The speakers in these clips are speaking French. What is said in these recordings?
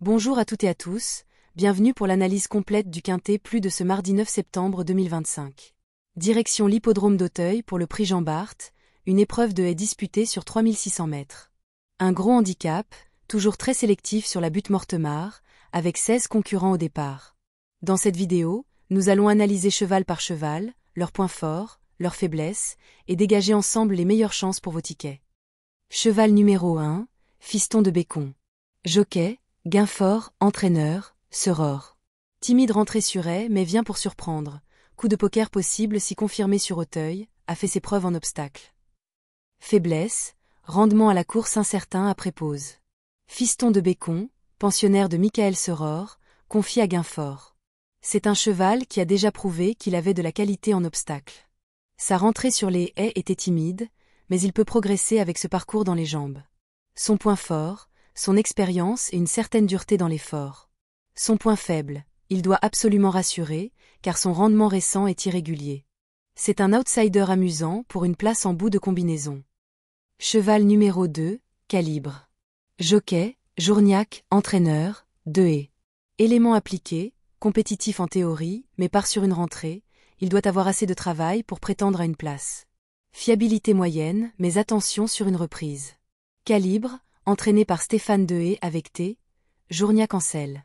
Bonjour à toutes et à tous, bienvenue pour l'analyse complète du Quintet Plus de ce mardi 9 septembre 2025. Direction l'hippodrome d'Auteuil pour le prix Jean Bart, une épreuve de haie disputée sur 3600 mètres. Un gros handicap, toujours très sélectif sur la butte Mortemart, avec 16 concurrents au départ. Dans cette vidéo, nous allons analyser cheval par cheval, leurs points forts, leurs faiblesses, et dégager ensemble les meilleures chances pour vos tickets. Cheval numéro 1, Fiston de Bécon. Jockey, Guinfort, entraîneur, Seror. Timide rentrée sur haie mais vient pour surprendre. Coup de poker possible si confirmé sur Auteuil, a fait ses preuves en obstacle. Faiblesse, rendement à la course incertain après pause. Fiston de Bécon, pensionnaire de Michael Seror, confié à Guinfort. C'est un cheval qui a déjà prouvé qu'il avait de la qualité en obstacle. Sa rentrée sur les haies était timide, mais il peut progresser avec ce parcours dans les jambes. Son point fort, son expérience et une certaine dureté dans l'effort. Son point faible, il doit absolument rassurer, car son rendement récent est irrégulier. C'est un outsider amusant pour une place en bout de combinaison. Cheval numéro 2, Calibre. Jockey, Journiac, entraîneur, de haie. Élément appliqué, compétitif en théorie, mais part sur une rentrée, il doit avoir assez de travail pour prétendre à une place. Fiabilité moyenne, mais attention sur une reprise. Calibre, entraîné par Stéphane Dehaye avec T, Journiac en selle.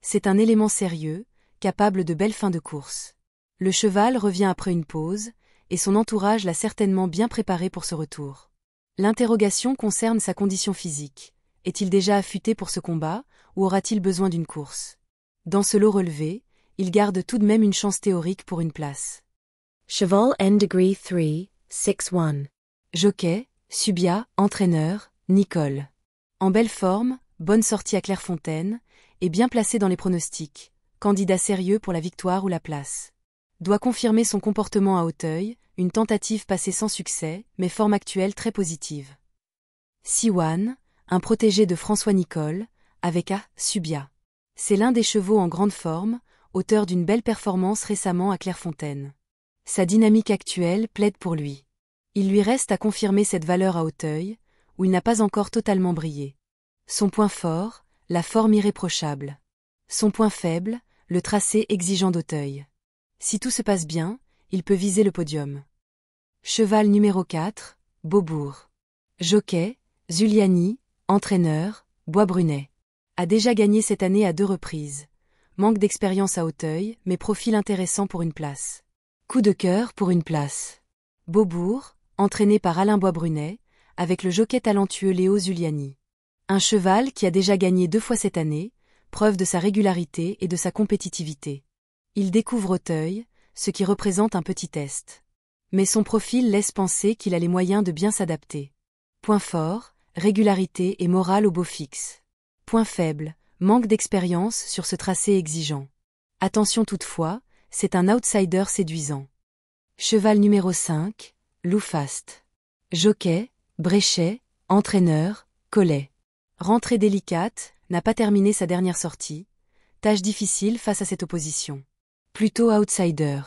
C'est un élément sérieux, capable de belles fins de course. Le cheval revient après une pause, et son entourage l'a certainement bien préparé pour ce retour. L'interrogation concerne sa condition physique. Est-il déjà affûté pour ce combat, ou aura-t-il besoin d'une course? Dans ce lot relevé, il garde tout de même une chance théorique pour une place. Cheval N degree 3, 6-1. Jockey, Subia, entraîneur, Nicole. En belle forme, bonne sortie à Clairefontaine, et bien placé dans les pronostics, candidat sérieux pour la victoire ou la place. Doit confirmer son comportement à Auteuil, une tentative passée sans succès, mais forme actuelle très positive. Siwan, un protégé de François Nicole, avec A. Subia. C'est l'un des chevaux en grande forme, auteur d'une belle performance récemment à Clairefontaine. Sa dynamique actuelle plaide pour lui. Il lui reste à confirmer cette valeur à Auteuil, où il n'a pas encore totalement brillé. Son point fort, la forme irréprochable. Son point faible, le tracé exigeant d'Auteuil. Si tout se passe bien, il peut viser le podium. Cheval numéro 4, Beaubourg. Jockey, Zuliani, entraîneur, Bois-Brunet. A déjà gagné cette année à 2 reprises. Manque d'expérience à Auteuil, mais profil intéressant pour une place. Coup de cœur pour une place. Beaubourg, entraîné par Alain Bois-Brunet, avec le jockey talentueux Léo Zuliani. Un cheval qui a déjà gagné 2 fois cette année, preuve de sa régularité et de sa compétitivité. Il découvre Auteuil, ce qui représente un petit test. Mais son profil laisse penser qu'il a les moyens de bien s'adapter. Point fort, régularité et morale au beau fixe. Point faible, manque d'expérience sur ce tracé exigeant. Attention toutefois, c'est un outsider séduisant. Cheval numéro 5, Loufast. Jockey, Bréchet, entraîneur, Collet. Rentrée délicate, n'a pas terminé sa dernière sortie. Tâche difficile face à cette opposition. Plutôt outsider.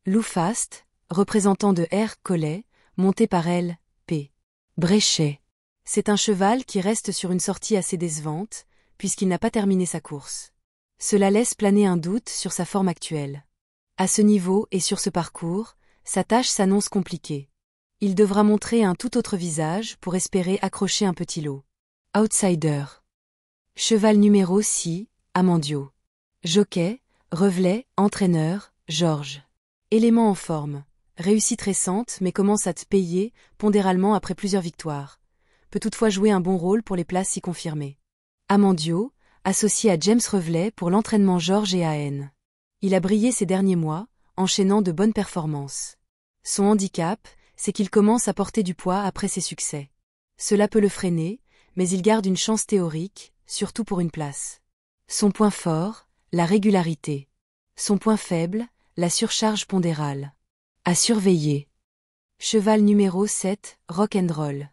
Loufast, représentant de R. Collet, monté par L. P. Bréchet. C'est un cheval qui reste sur une sortie assez décevante, puisqu'il n'a pas terminé sa course. Cela laisse planer un doute sur sa forme actuelle. À ce niveau et sur ce parcours, sa tâche s'annonce compliquée. Il devra montrer un tout autre visage pour espérer accrocher un petit lot. Outsider. Cheval numéro 6, Amandio. Jockey, Revelet, entraîneur, Georges. Élément en forme. Réussite récente mais commence à te payer, pondéralement après plusieurs victoires. Peut toutefois jouer un bon rôle pour les places si confirmées. Amandio, associé à James Revelet pour l'entraînement Georges et AN. Il a brillé ces derniers mois, enchaînant de bonnes performances. Son handicap, c'est qu'il commence à porter du poids après ses succès. Cela peut le freiner, mais il garde une chance théorique, surtout pour une place. Son point fort, la régularité. Son point faible, la surcharge pondérale. À surveiller. Cheval numéro 7, Rock'n'Roll.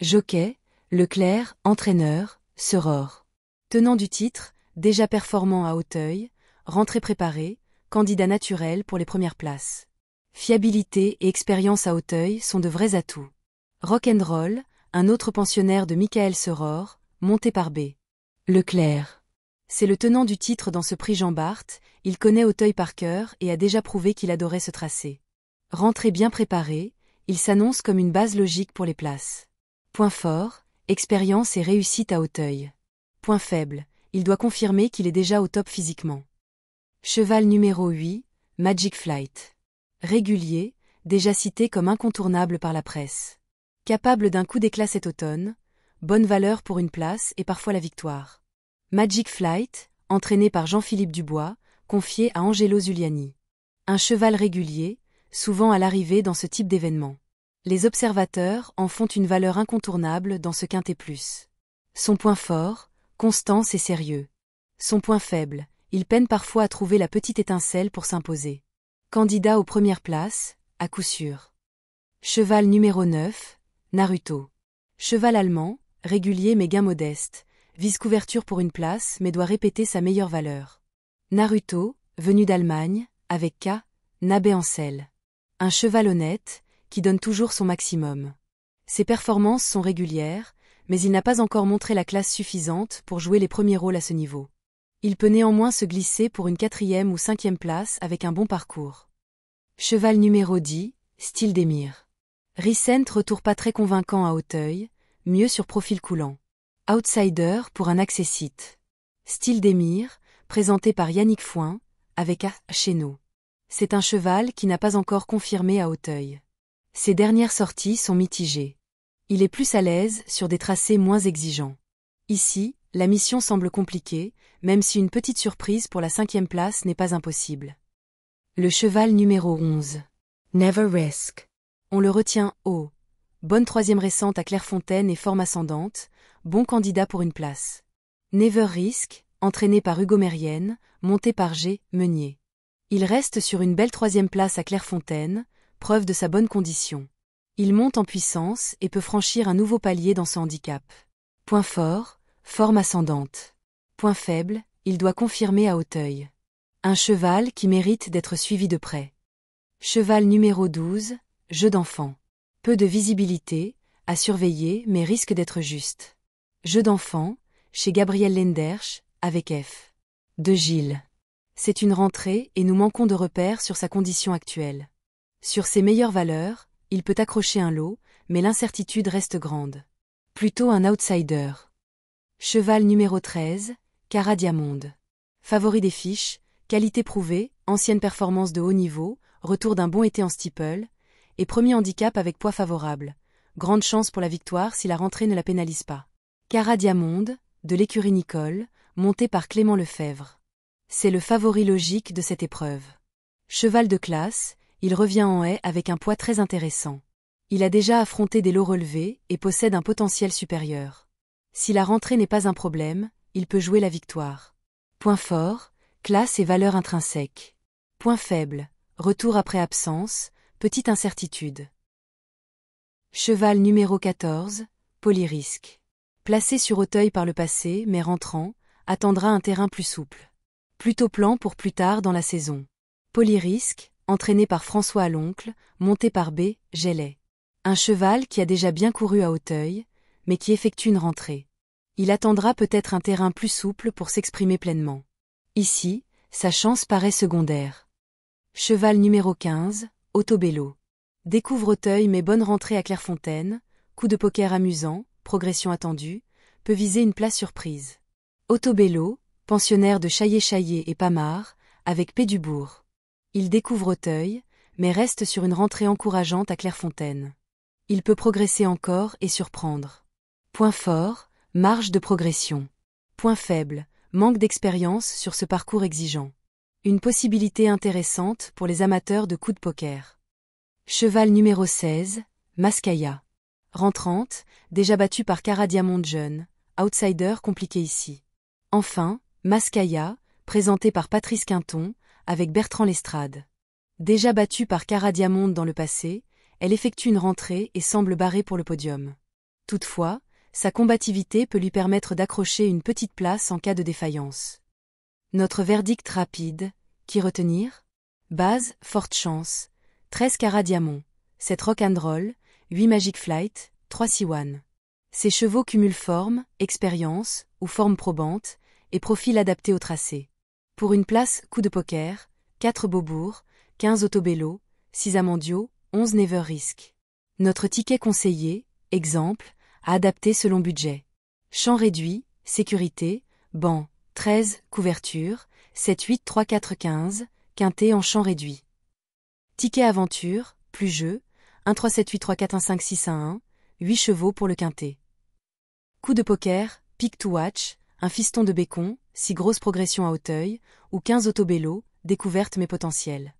Jockey, Leclerc, entraîneur, Seror. Tenant du titre, déjà performant à Auteuil, rentrée préparée, candidat naturel pour les premières places. Fiabilité et expérience à Auteuil sont de vrais atouts. Rock'n'Roll, un autre pensionnaire de Michael Seror, monté par B. Leclerc. C'est le tenant du titre dans ce prix Jean Bart, il connaît Auteuil par cœur et a déjà prouvé qu'il adorait ce tracé. Rentrée bien préparée, il s'annonce comme une base logique pour les places. Point fort, expérience et réussite à Auteuil. Point faible, il doit confirmer qu'il est déjà au top physiquement. Cheval numéro 8, Magic Flight. Régulier, déjà cité comme incontournable par la presse. Capable d'un coup d'éclat cet automne, bonne valeur pour une place et parfois la victoire. Magic Flight, entraîné par Jean-Philippe Dubois, confié à Angelo Zuliani. Un cheval régulier, souvent à l'arrivée dans ce type d'événement. Les observateurs en font une valeur incontournable dans ce quintet plus. Son point fort, constance et sérieux. Son point faible, il peine parfois à trouver la petite étincelle pour s'imposer. Candidat aux premières places, à coup sûr. Cheval numéro 9, Naruto. Cheval allemand, régulier mais gain modeste, vise couverture pour une place mais doit répéter sa meilleure valeur. Naruto, venu d'Allemagne, avec K, Nabé en selle. Un cheval honnête, qui donne toujours son maximum. Ses performances sont régulières, mais il n'a pas encore montré la classe suffisante pour jouer les premiers rôles à ce niveau. Il peut néanmoins se glisser pour une 4e ou 5e place avec un bon parcours. Cheval numéro 10, Style d'Émir. Ricent retour pas très convaincant à Auteuil, mieux sur profil coulant. Outsider pour un accessite. Style d'Émir, présenté par Yannick Foin, avec A. Chéneau. C'est un cheval qui n'a pas encore confirmé à Auteuil. Ses dernières sorties sont mitigées. Il est plus à l'aise sur des tracés moins exigeants. Ici, la mission semble compliquée, même si une petite surprise pour la 5e place n'est pas impossible. Le cheval numéro 11. Never Risk. On le retient haut. Bonne 3e récente à Clairefontaine et forme ascendante, bon candidat pour une place. Never Risk, entraîné par Hugo Mérienne, monté par G. Meunier. Il reste sur une belle 3e place à Clairefontaine, preuve de sa bonne condition. Il monte en puissance et peut franchir un nouveau palier dans ce handicap. Point fort, forme ascendante. Point faible, il doit confirmer à Auteuil. Un cheval qui mérite d'être suivi de près. Cheval numéro 12, jeu d'enfant. Peu de visibilité, à surveiller mais risque d'être juste. Jeu d'enfant, chez Gabriel Lendersch, avec F. De Gilles. C'est une rentrée et nous manquons de repères sur sa condition actuelle. Sur ses meilleures valeurs, il peut accrocher un lot, mais l'incertitude reste grande. Plutôt un outsider. Cheval numéro 13, Cara Diamonde. Favori des fiches, qualité prouvée, ancienne performance de haut niveau, retour d'un bon été en steeple, et premier handicap avec poids favorable. Grande chance pour la victoire si la rentrée ne la pénalise pas. Cara Diamonde, de l'écurie Nicole, monté par Clément Lefebvre. C'est le favori logique de cette épreuve. Cheval de classe, il revient en haie avec un poids très intéressant. Il a déjà affronté des lots relevés et possède un potentiel supérieur. Si la rentrée n'est pas un problème, il peut jouer la victoire. Point fort, classe et valeur intrinsèque. Point faible, retour après absence, petite incertitude. Cheval numéro 14, Polyrisque. Placé sur Auteuil par le passé mais rentrant, attendra un terrain plus souple. Plutôt plan pour plus tard dans la saison. Polyrisque, entraîné par François Aloncle, monté par B. Gellet. Un cheval qui a déjà bien couru à Auteuil, mais qui effectue une rentrée. Il attendra peut-être un terrain plus souple pour s'exprimer pleinement. Ici, sa chance paraît secondaire. Cheval numéro 15, Autobello. Découvre Auteuil mais bonne rentrée à Clairefontaine, coup de poker amusant, progression attendue, peut viser une place surprise. Autobello, pensionnaire de Chaillé-Chaillé et Pamard, avec P. Dubourg. Il découvre Auteuil, mais reste sur une rentrée encourageante à Clairefontaine. Il peut progresser encore et surprendre. Point fort, marge de progression. Point faible, manque d'expérience sur ce parcours exigeant. Une possibilité intéressante pour les amateurs de coups de poker. Cheval numéro 16, Mascaya. Rentrante, déjà battue par Cara Diamonde jeune, outsider compliqué ici. Enfin, Mascaya, présenté par Patrice Quinton, avec Bertrand Lestrade. Déjà battue par Cara Diamonde dans le passé, elle effectue une rentrée et semble barrée pour le podium. Toutefois, sa combativité peut lui permettre d'accrocher une petite place en cas de défaillance. Notre verdict rapide, qui retenir? Base, forte chance, 13 carats diamant, 7 rock'n'roll, 8 magic flight, 3 C1. Ces chevaux cumulent forme, expérience, ou forme probante, et profil adapté au tracé. Pour une place, coup de poker, 4 Beaubourg, 15 Autobello, 6 Amandio, 11 Never Risk. Notre ticket conseillé, exemple, à adapter selon budget. Champ réduit, sécurité, banc, 13, couverture, 7 8 3 4 15, quinté en champ réduit. Ticket aventure, plus jeu, 1 3 7 8 3 4 1 5 6 1 1, 8 chevaux pour le quinté. Coup de poker, pick to watch, un fiston de bécon, 6 grosses progressions à Auteuil, ou 15 Autobello, découverte mais potentielle.